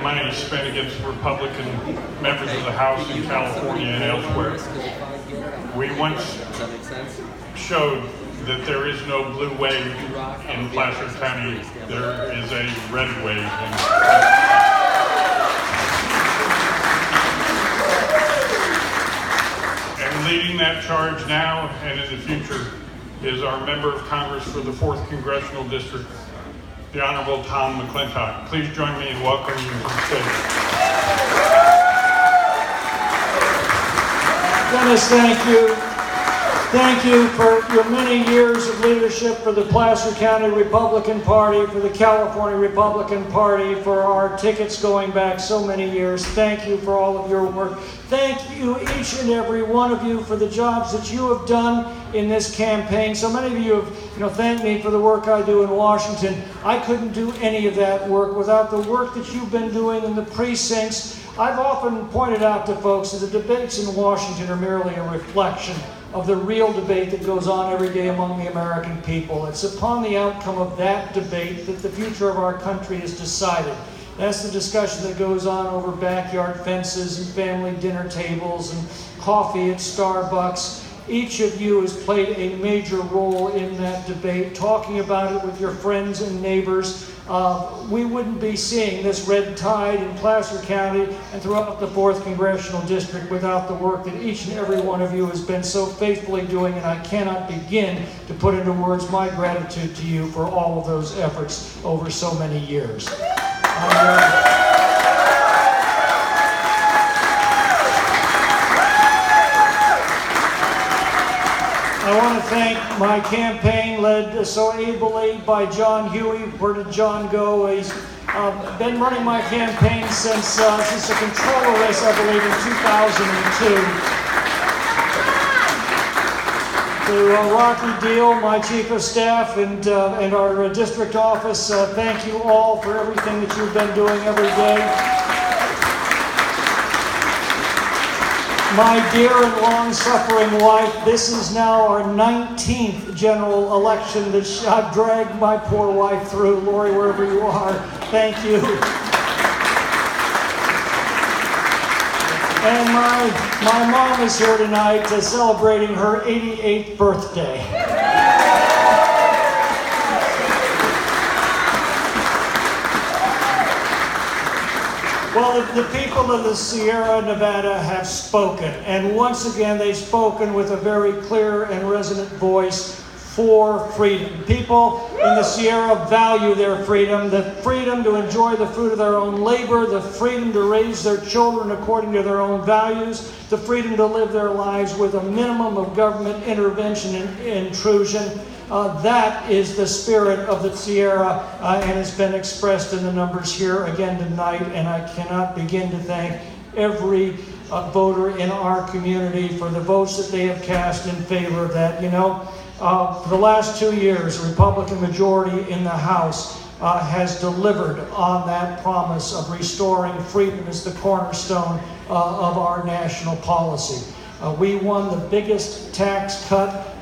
money spent against Republican members of the House in California and elsewhere. We once showed that there is no blue wave in Placer County. There is a red wave. And leading that charge now and in the future is our member of Congress for the 4th Congressional District, the Honorable Tom McClintock. Please join me in welcoming you to the stage. Dennis, thank you. Thank you for your many years of leadership for the Placer County Republican Party, for the California Republican Party, for our tickets going back so many years. Thank you for all of your work. Thank you, each and every one of you, for the jobs that you have done in this campaign. So many of you have thanked me for the work I do in Washington. I couldn't do any of that work without the work that you've been doing in the precincts. I've often pointed out to folks that the debates in Washington are merely a reflection of the real debate that goes on every day among the American people. It's upon the outcome of that debate that the future of our country is decided. That's the discussion that goes on over backyard fences and family dinner tables and coffee at Starbucks. Each of you has played a major role in that debate, talking about it with your friends and neighbors. We wouldn't be seeing this red tide in Placer County and throughout the 4th Congressional District without the work that each and every one of you has been so faithfully doing, and I cannot begin to put into words my gratitude to you for all of those efforts over so many years. I want to thank my campaign, led so ably by John Huey. Where did John go? He's been running my campaign since the controller race, I believe, in 2002. To Rocky Deal, my chief of staff, and our district office, thank you all for everything that you've been doing every day. My dear and long-suffering wife, this is now our 19th general election that I've dragged my poor wife through. Lori, wherever you are, thank you. And my mom is here tonight celebrating her 88th birthday. Well, the people of the Sierra Nevada have spoken, and once again they've spoken with a very clear and resonant voice for freedom. People in the Sierra value their freedom, the freedom to enjoy the fruit of their own labor, the freedom to raise their children according to their own values, the freedom to live their lives with a minimum of government intervention and intrusion. That is the spirit of the Sierra, and it's been expressed in the numbers here again tonight, and I cannot begin to thank every voter in our community for the votes that they have cast in favor of that. For the last 2 years, the Republican majority in the House has delivered on that promise of restoring freedom as the cornerstone of our national policy. We won the biggest tax cut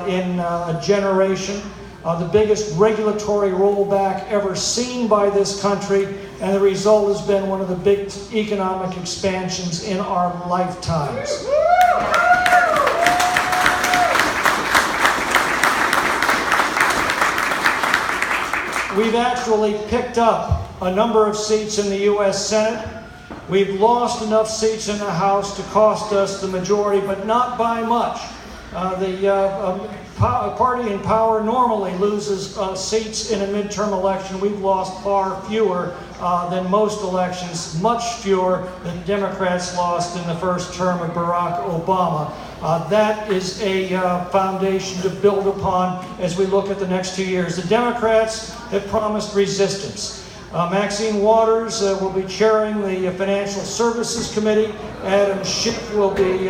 in a generation, the biggest regulatory rollback ever seen by this country, and the result has been one of the biggest economic expansions in our lifetimes. We've actually picked up a number of seats in the U.S. Senate. We've lost enough seats in the House to cost us the majority, but not by much. The party in power normally loses seats in a midterm election. We've lost far fewer than most elections, much fewer than Democrats lost in the first term of Barack Obama. That is a foundation to build upon as we look at the next 2 years. The Democrats have promised resistance. Maxine Waters will be chairing the Financial Services Committee. Adam Schiff will be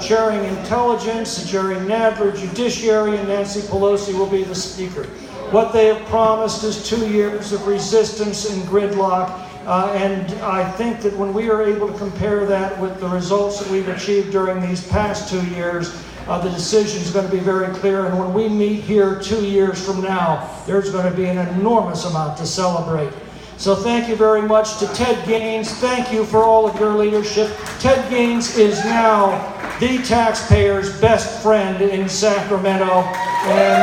chairing Intelligence. Jerry Nadler, Judiciary, and Nancy Pelosi will be the Speaker. What they have promised is 2 years of resistance and gridlock. And I think that when we are able to compare that with the results that we've achieved during these past 2 years, the decision is going to be very clear. And when we meet here 2 years from now, there's going to be an enormous amount to celebrate. So thank you very much to Ted Gaines. Thank you for all of your leadership. Ted Gaines is now the taxpayer's best friend in Sacramento, and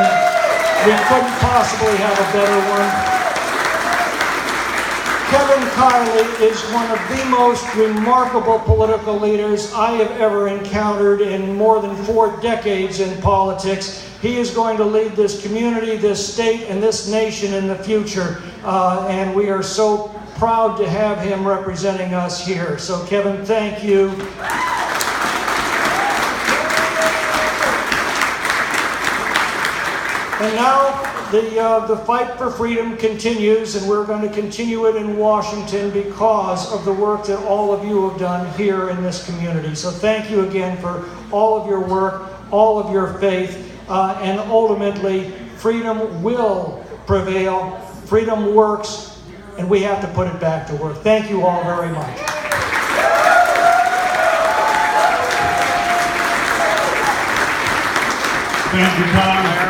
we couldn't possibly have a better one. Kevin Kiley is one of the most remarkable political leaders I have ever encountered in more than 4 decades in politics. He is going to lead this community, this state, and this nation in the future, and we are so proud to have him representing us here. So Kevin, thank you. And now the fight for freedom continues, and we're going to continue it in Washington because of the work that all of you have done here in this community. So thank you again for all of your work, all of your faith, and ultimately, freedom will prevail. Freedom works, and we have to put it back to work. Thank you all very much. Thank you, Tom.